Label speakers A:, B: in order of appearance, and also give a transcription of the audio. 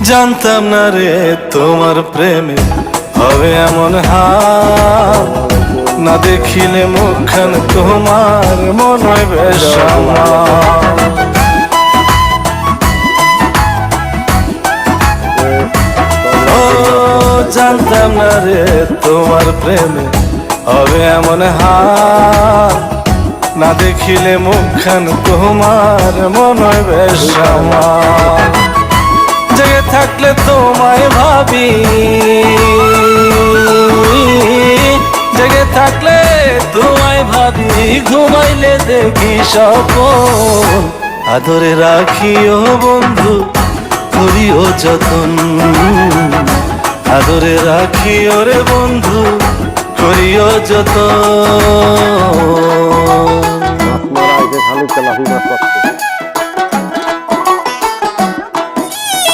A: জানতাম না রে তোমার প্রেমে হবে এমন হাল, না দেখিলে মুখখান তোমার মনে হয় বেশ আমার। ও জানতাম না রে তোমার প্রেমে হবে এমন হাল, না দেখিলে মুখখান তোমার মনে হয় বেশ আমার। জেগে থাকলে তোমায় ভাবি, জেগে থাকলে তোমায় ভাবি, ঘুমাইলে দেখি স্বপন। আদরে রাখিও বন্ধু, করিও যতন, আদরে রাখিও রে বন্ধু, করিও যতন।
B: আপনারা আগে খালি তেলাপি মাছ পাচ্ছে।